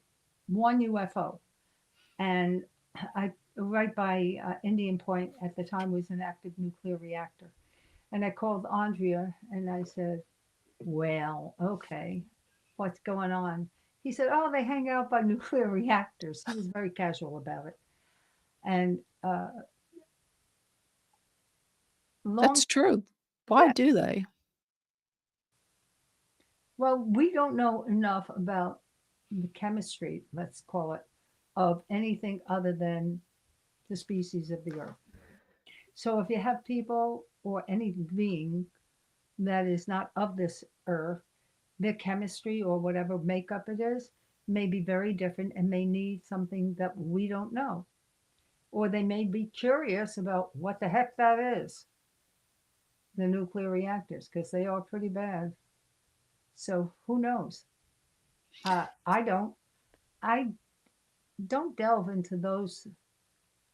one UFO, and I right by Indian Point at the time was an active nuclear reactor, and I called Andrea and I said, "Well, okay, what's going on?" He said, "Oh, they hang out by nuclear reactors." He was very casual about it, and long. that's true. Why Yeah, do they? well, we don't know enough about the chemistry, let's call it, of anything other than the species of the earth. So if you have people or any being that is not of this earth, their chemistry or whatever makeup it is may be very different and may need something that we don't know. Or they may be curious about what the heck that is, the nuclear reactors, because they are pretty bad. So who knows? I don't. I don't delve into those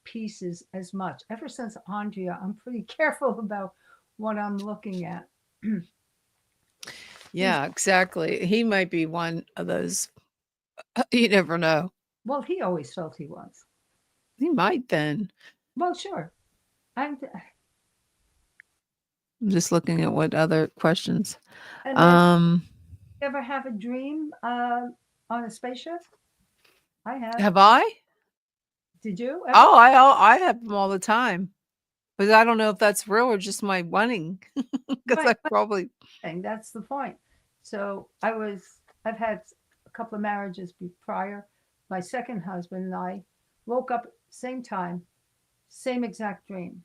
pieces as much. Ever since Andrea, I'm pretty careful about what I'm looking at. Yeah, exactly. He might be one of those. You never know. Well, he always felt he was. He might then. Well, sure. I'm, I'm just looking at what other questions. and then, Um, you ever have a dream on a spaceship? I have. have I? Did you? Ever? Oh, I have them all the time. But I don't know if that's real or just my wanting. Because Right. I probably And that's the point. So I've had a couple of marriages prior. My second husband and I woke up same time, same exact dream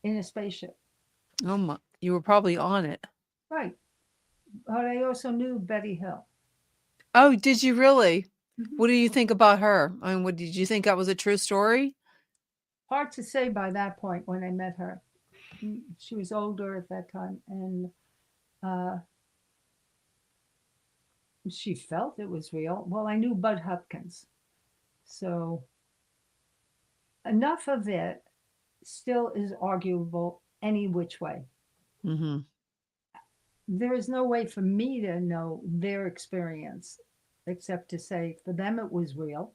in a spaceship. oh my You were probably on it. Right. But I also knew Betty Hill. Oh, did you really? Mhm. What do you think about her? I mean, what did you think that was a true story? Hard to say by that point when I met her. She was older at that time, and uh, she felt it was real. Well, I knew Bud Hopkins, so enough of it still is arguable any which way. Mm-hmm. There is no way for me to know their experience except to say for them it was real.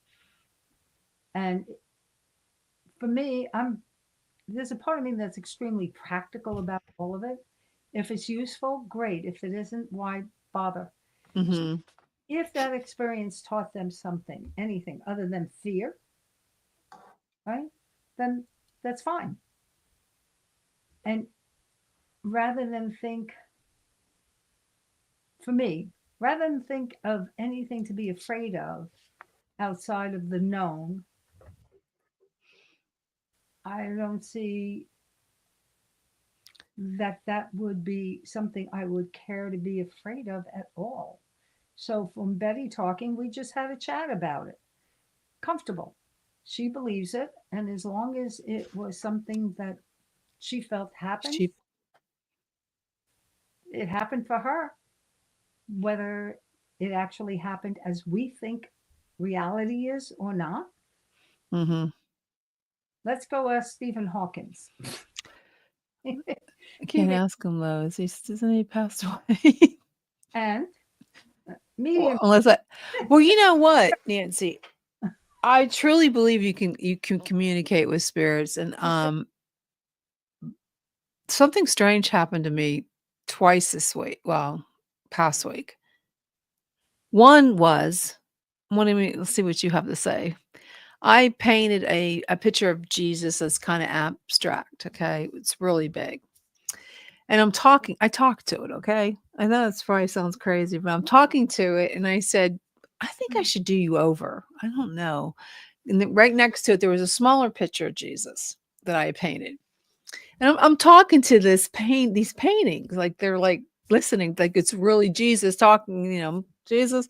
And for me, there's a part of me that's extremely practical about all of it. If it's useful, great. If it isn't, why bother? Mm-hmm. If that experience taught them something, anything other than fear, right? Then that's fine. And rather than think, for me, rather than think of anything to be afraid of outside of the known, I don't see that that would be something I would care to be afraid of at all. So from Betty talking, we just had a chat about it. Comfortable. She believes it. And as long as it was something that she felt happened, She. it happened for her. Whether it actually happened as we think reality is or not. Mm-hmm. Let's go ask Stephen Hawkins. I He can't may- ask him though. Isn't he passed away? and Well, medium. unless I, well, you know what, Nancy, I truly believe you can communicate with spirits, and something strange happened to me twice this week. Well, past week. One was, let's see what you have to say. I painted a picture of Jesus that's kind of abstract. Okay, it's really big. And I talked to it, okay? I know it's probably sounds crazy, but I'm talking to it and I said, I think I should do you over. I don't know. And then right next to it, there was a smaller picture of Jesus that I painted. And I'm talking to these paintings, like they're like listening, like it's really Jesus talking, Jesus.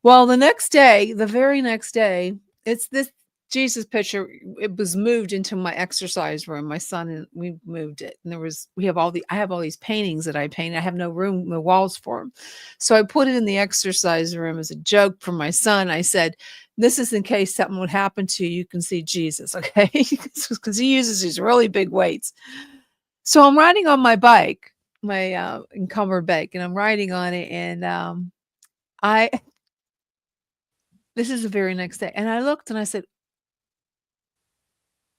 Well, the very next day, it's this Jesus picture. It was moved into my exercise room. My son and we moved it, and I have all these paintings that I paint. I have no room, no walls for them, so I put it in the exercise room as a joke for my son. I said, "This is in case something would happen to you. You can see Jesus, okay?" Because he uses these really big weights. So I'm riding on my bike, my encumbered bike, and I'm riding on it, and I this is the very next day. And I looked and I said,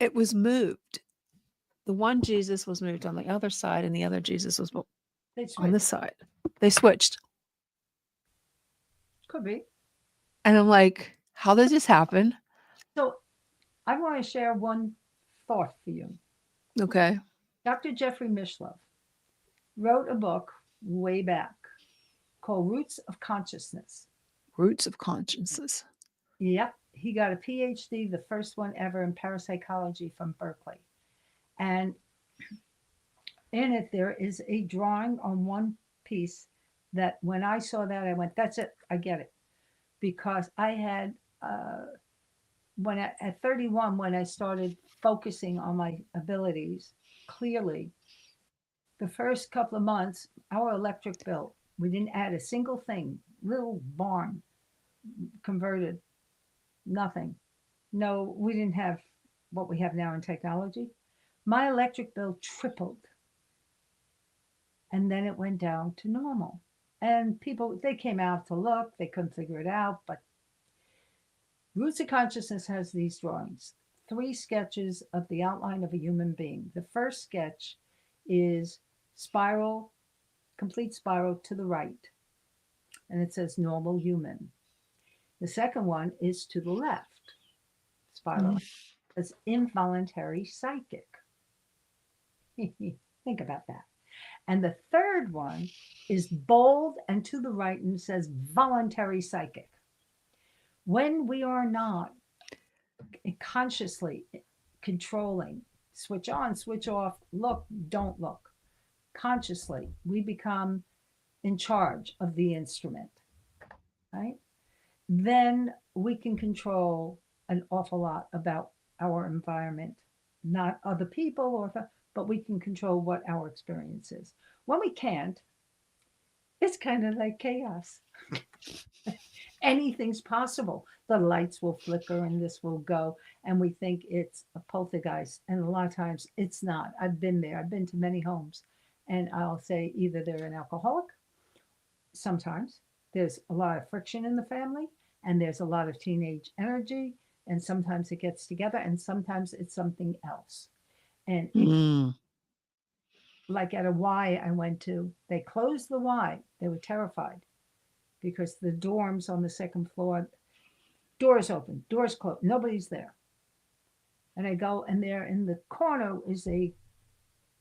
it was moved. The one Jesus was moved on the other side, and the other Jesus was They on switch. this side. They switched. Could be. And I'm like, how does this happen? So I want to share one thought for you. Okay. Dr. Jeffrey Mishlove wrote a book way back called Roots of Consciousness. Roots of consciences. Yep. He got a PhD, the first one ever in parapsychology from Berkeley. And in it, there is a drawing on one piece that when I saw that, I went, that's it. I get it. Because I had, at 31, when I started focusing on my abilities clearly, the first couple of months, our electric bill, we didn't add a single thing, little barn converted, nothing. No, we didn't have what we have now in technology. My electric bill tripled. And then it went down to normal. And people, they came out to look, they couldn't figure it out. But Roots of Consciousness has these drawings, 3 sketches of the outline of a human being. The first sketch is spiral, complete spiral to the right. And it says normal human. The second one is to the left, spiral. It's involuntary psychic. Think about that. And the third one is bold and to the right and says voluntary psychic. When we are not consciously controlling, switch on, switch off, look, don't look, consciously, we become in charge of the instrument, right? Then we can control an awful lot about our environment, not other people but we can control what our experience is. When we can't, it's kind of like chaos. Anything's possible. The lights will flicker and this will go, and we think it's a poltergeist. And a lot of times it's not. I've been there, I've been to many homes, and I'll say either they're an alcoholic, sometimes there's a lot of friction in the family, and there's a lot of teenage energy, and sometimes it gets together, and sometimes it's something else. And like at a Y I went to, they closed the Y. They were terrified because the dorms on the second floor, doors open, doors closed, nobody's there. And I go, and there in the corner is a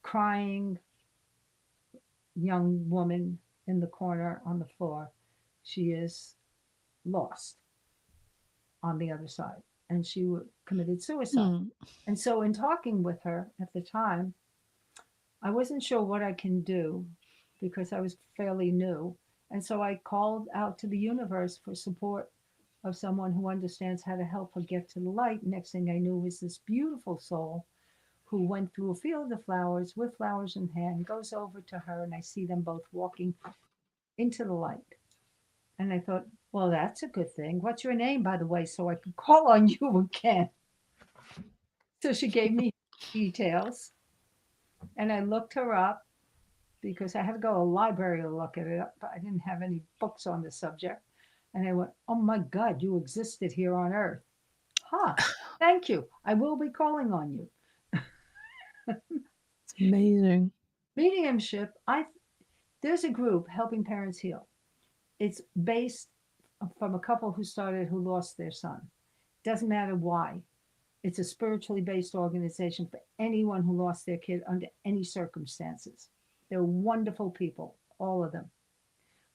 crying young woman in the corner on the floor. She is lost on the other side, and she committed suicide. And so, in talking with her at the time, I wasn't sure what I can do because I was fairly new. And so I called out to the universe for support of someone who understands how to help her get to the light. Next thing I knew was this beautiful soul who went through a field of flowers with flowers in hand, goes over to her, and I see them both walking into the light. And I thought, well, that's a good thing. What's your name, by the way, so I could call on you again? So she gave me details, and I looked her up because I had to go to a library to look it up, but I didn't have any books on the subject. And I went, oh my God, you existed here on Earth. Huh, thank you. I will be calling on you. It's amazing. Mediumship, there's a group helping parents heal. It's based from a couple who lost their son. Doesn't matter why. It's a spiritually based organization for anyone who lost their kid under any circumstances. They're wonderful people, all of them.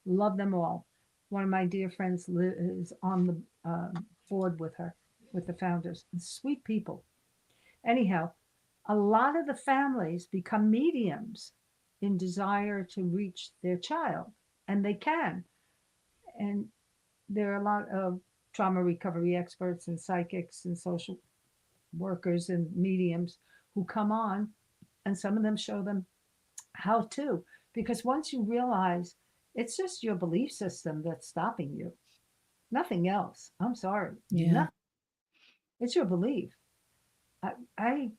Love them all. One of my dear friends is on the board with her, with the founders. Sweet people. Anyhow, a lot of the families become mediums in desire to reach their child, and they can. And there are a lot of trauma recovery experts and psychics and social workers and mediums who come on, and some of them show them how to. Because once you realize it's just your belief system that's stopping you, nothing else. I'm sorry. Yeah. It's your belief. I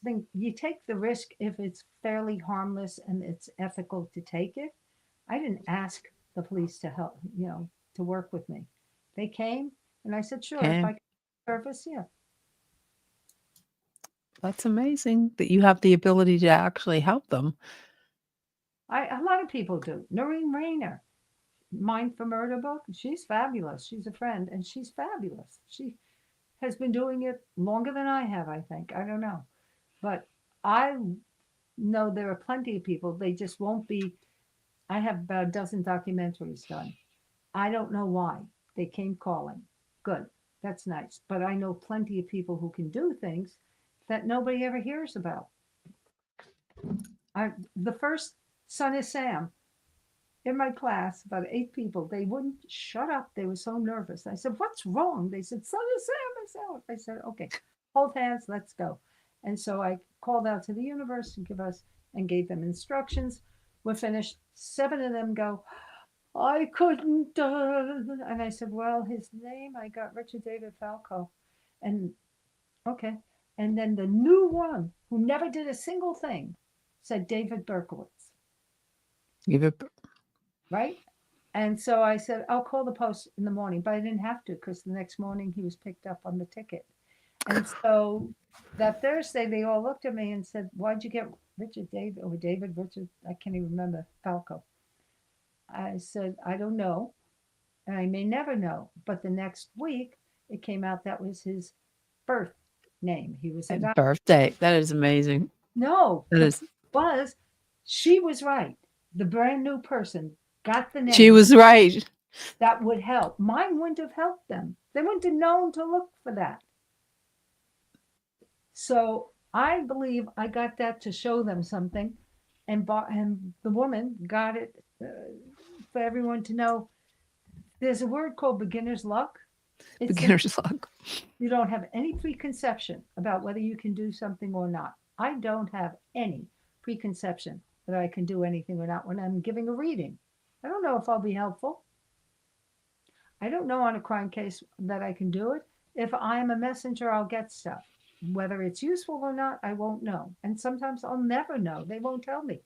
think you take the risk if it's fairly harmless and it's ethical to take it. I didn't ask the police to help, to work with me. They came, and I said, sure, if I can service, yeah. That's amazing that you have the ability to actually help them. A lot of people do. Noreen Rayner, Mind for Murder book, she's fabulous. She's a friend, and she's fabulous. She has been doing it longer than I have, I think. I don't know. But I know there are plenty of people. They just won't be. I have about a dozen documentaries done. I don't know why. They came calling. Good. That's nice. But I know plenty of people who can do things that nobody ever hears about. The first Son of Sam in my class, about 8 people, they wouldn't shut up. They were so nervous. I said, what's wrong? They said, Son of Sam. I said, okay, hold hands, let's go. And so I called out to the universe to give us and gave them instructions. We're finished. 7 of them go, I couldn't. And I said, well, his name, I got Richard David Falco. And okay. And then the new one who never did a single thing said David Berkowitz. Right? And so I said, I'll call the post in the morning, but I didn't have to because the next morning he was picked up on the ticket. And so that Thursday, they all looked at me and said, why'd you get Richard Richard? I can't even remember, Falco. I said, I don't know. And I may never know. But the next week, it came out that was his birth name. He was a birthday. That is amazing. No, that is. Was she was right. The brand new person got the name. She was right. That would help. Mine wouldn't have helped them. They wouldn't have known to look for that. So I believe I got that to show them something. and the woman got it for everyone to know. There's a word called beginner's luck. It's Beginner's luck. you don't have any preconception about whether you can do something or not. I don't have any preconception that I can do anything or not when I'm giving a reading. I don't know if I'll be helpful. I don't know on a crime case that I can do it. If I'm a messenger, I'll get stuff. Whether it's useful or not, I won't know. And sometimes I'll never know. They won't tell me.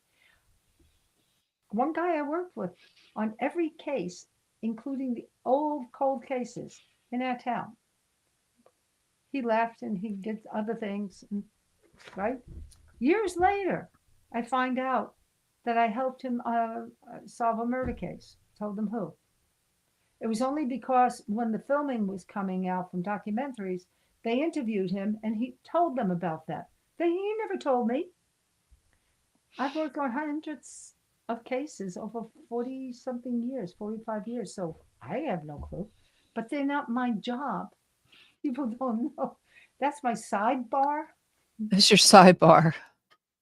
One guy I worked with on every case, including the old cold cases in our town, he left and he did other things, right? Years later, I find out that I helped him solve a murder case. Told them who. It was only because when the filming was coming out from documentaries, they interviewed him and he told them about that. He never told me. I've worked on hundreds of cases over 40 something years, 45 years. So I have no clue, but they're not my job. People don't know. That's my sidebar. That's your sidebar.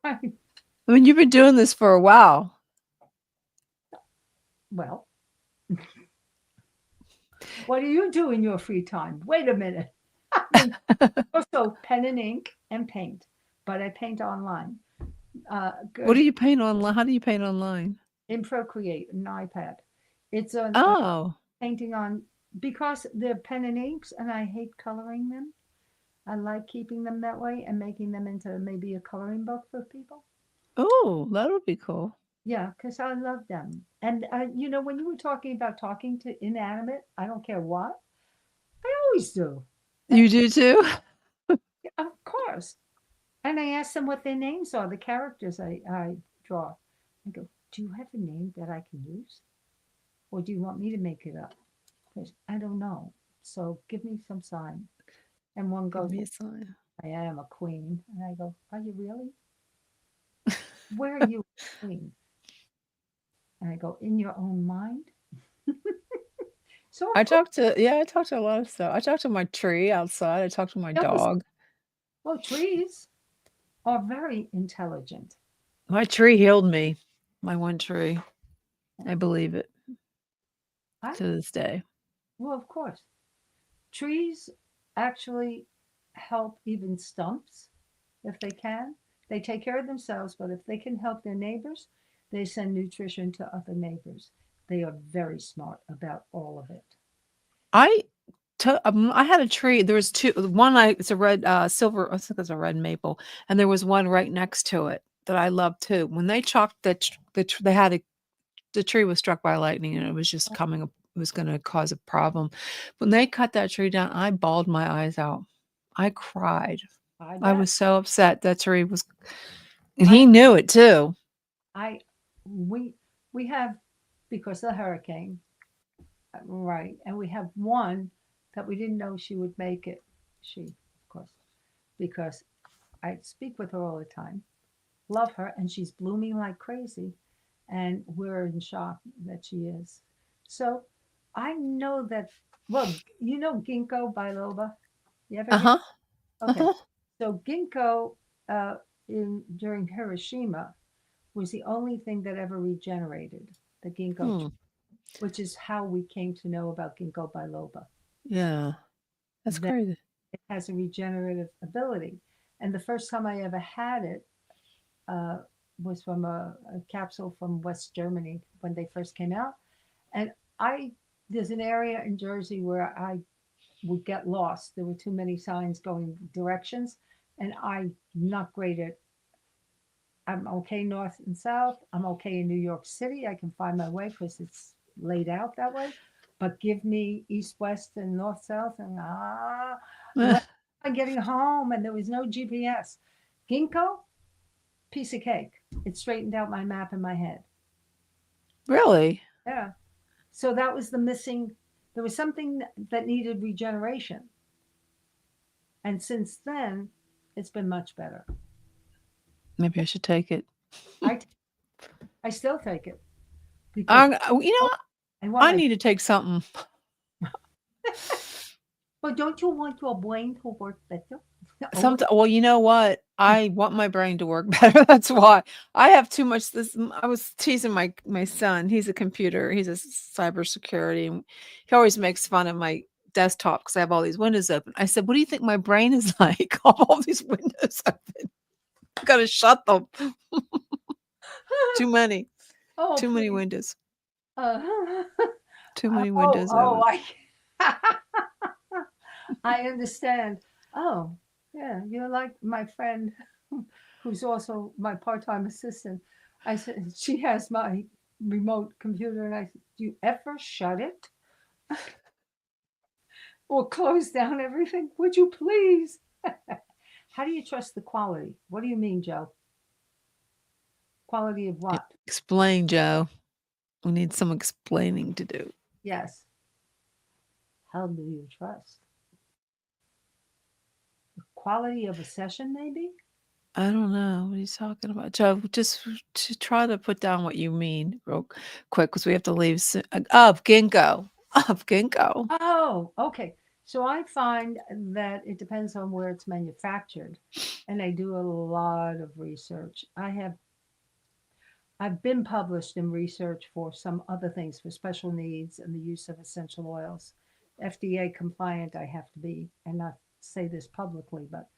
I, I mean, you've been doing this for a while. well, what do you do in your free time? Wait a minute. Also, pen and ink and paint, but I paint online. What do you paint online? How do you paint online? In Procreate, an iPad. It's a Oh, painting on because they're pen and inks, and I hate coloring them. I like keeping them that way and making them into maybe a coloring book for people. oh, that would be cool. Yeah, because I love them. And when you were talking about talking to inanimate, I don't care what, I always do. You do too? Of course. And I ask them what their names are, the characters I draw. I go, do you have a name that I can use? Or do you want me to make it up? Because I don't know. So give me some sign. And one Give goes, me a sign. I am a queen. And I go, are you really? Where are you a queen? And I go, in your own mind? So I talked to a lot of stuff. I talked to my tree outside. I talked to my dog. Well, trees are very intelligent. My tree healed me. My one tree. I believe it to this day. Well, of course. Trees actually help even stumps if they can. They take care of themselves, but if they can help their neighbors, they send nutrition to other neighbors. They are very smart about all of it. I had a tree. There was two. One, it's a red silver. I think it's a red maple, and there was one right next to it that I loved too. When they chalked the tree was struck by lightning, and it was just coming. It was going to cause a problem. When they cut that tree down, I bawled my eyes out. I cried. I was so upset. That tree was, and he knew it too. We have, because of the hurricane, right, and we have one that we didn't know she would make it. She, of course, because I speak with her all the time, love her, and she's blooming like crazy, and we're in shock that she is. So I know that. Well, you know ginkgo biloba. You ever? Uh-huh. Okay. Uh-huh. So ginkgo during Hiroshima was the only thing that ever regenerated, the ginkgo tree, which is how we came to know about ginkgo biloba. Yeah, that's crazy. It has a regenerative ability. And the first time I ever had it was from a capsule from West Germany when they first came out. And there's an area in Jersey where I would get lost. There were too many signs going directions, and I'm not great at. I'm okay north and south. I'm okay in New York City. I can find my way because it's laid out that way. But give me east, west, and north, south, and when I'm getting home, and there was no GPS. Ginkgo, piece of cake. It straightened out my map in my head. Really? Yeah. So that was the missing. There was something that needed regeneration. And since then, it's been much better. Maybe I should take it. I still take it. I need to take something. Well, don't you want your brain to work better? Well, you know what? I want my brain to work better. That's why I have too much. I was teasing my son. He's a computer. He's a cybersecurity, and he always makes fun of my desktop because I have all these windows open. I said, "What do you think my brain is like? All these windows open. I gotta shut them. Too many, Oh, too many please. windows. Uh, Too many oh, windows oh, open." I understand. Oh, yeah, you're like my friend who's also my part-time assistant. I said, she has my remote computer, and I said, do you ever shut it or close down everything? Would you please? How do you trust the quality? What do you mean, Joe? Quality of what? Explain, Joe. We need some explaining to do. Yes. How do you trust? The quality of a session, maybe? I don't know what he's talking about. Joe, just to try to put down what you mean real quick because we have to leave soon. Of ginkgo. Of ginkgo. Oh, okay. So I find that it depends on where it's manufactured, and I do a lot of research. I've been published in research for some other things for special needs and the use of essential oils. FDA compliant I have to be, and not say this publicly, but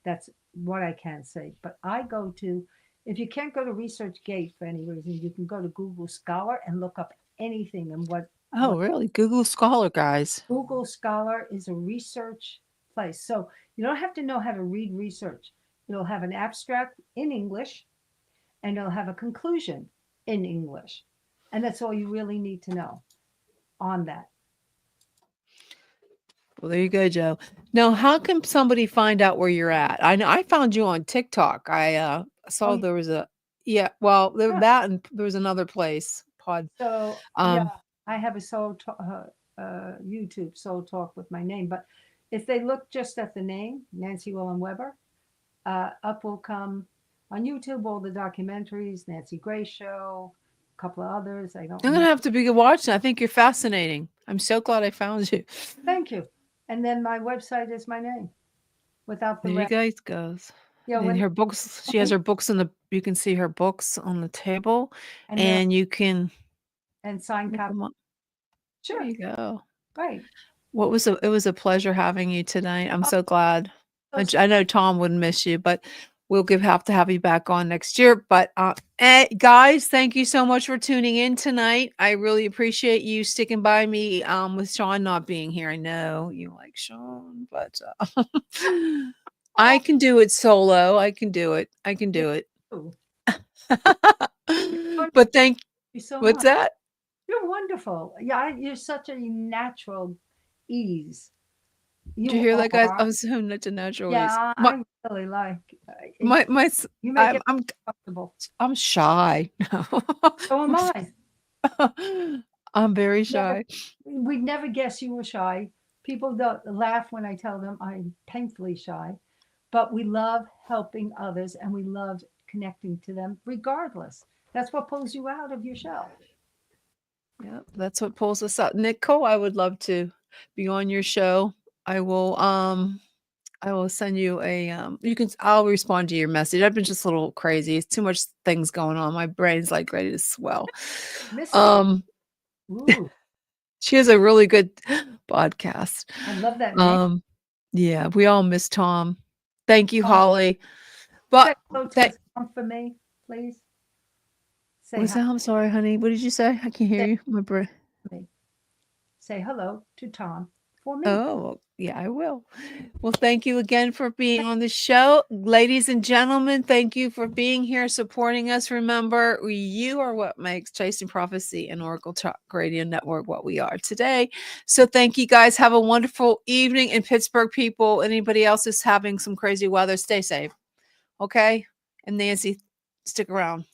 that's what I can say. But I go to, if you can't go to ResearchGate for any reason, you can go to Google Scholar and look up anything and what Oh, really? Google Scholar, guys. Google Scholar is a research place. So you don't have to know how to read research. It'll have an abstract in English and it'll have a conclusion in English. And that's all you really need to know on that. Well, there you go, Joe. Now, how can somebody find out where you're at? I know I found you on TikTok. I saw Oh, there was well, there yeah. that and there was another place, Pod. So yeah, Um, I have a YouTube Soul Talk with my name. But if they look just at the name, Nancy Orlen Weber, up will come on YouTube all the documentaries, Nancy Gray Show, a couple of others. I don't I'm gonna remember. have to be watching. I think you're fascinating. I'm so glad I found you. Thank you. And then my website is my name without the There you red. guys goes. Yeah, And when her books, she has her books you can see her books on the table and they're and you can and sign look copy. them up. There Sure, you go. right. It was a pleasure having you tonight. I'm Oh, so glad. so I know Tom would miss you, but we'll have to have you back on next year. But guys, thank you so much for tuning in tonight. I really appreciate you sticking by me with Sean not being here. I know you like Sean, but I can do it solo. I can do it. I can you do it. too. But thank Thank you so what's much. that? You're wonderful. Yeah, you're such a natural ease. Did you You hear that, guys? I are. was so much a natural ease. Yeah, I really like it. My You make it I'm comfortable. I'm shy. So am I. I'm very Never, shy. we'd never guess you were shy. People don't laugh when I tell them I'm painfully shy, but we love helping others and we love connecting to them regardless. That's what pulls you out of your shell. Yeah, that's what pulls us up. Nicole, I would love to be on your show. I will send you I'll respond to your message. I've been just a little crazy. It's too much things going on. My brain's like ready to swell. Miss you. Um, Ooh, she has a really good podcast. I love that name. Yeah, we all miss Tom. Thank you, Oh, Holly. say But hello to that Tom for me, please. Say was hi that? I'm sorry, honey. What did you say? I can't hear say you. My brain. to me. Say hello to Tom for me. Oh, yeah, I will. Well, thank you again for being on the show. Ladies and gentlemen, thank you for being here, supporting us. Remember, you are what makes Chasing Prophecy and Oracle Talk Radio Network what we are today. So thank you guys. Have a wonderful evening in Pittsburgh, people. Anybody else is having some crazy weather, stay safe. Okay? And Nancy, stick around.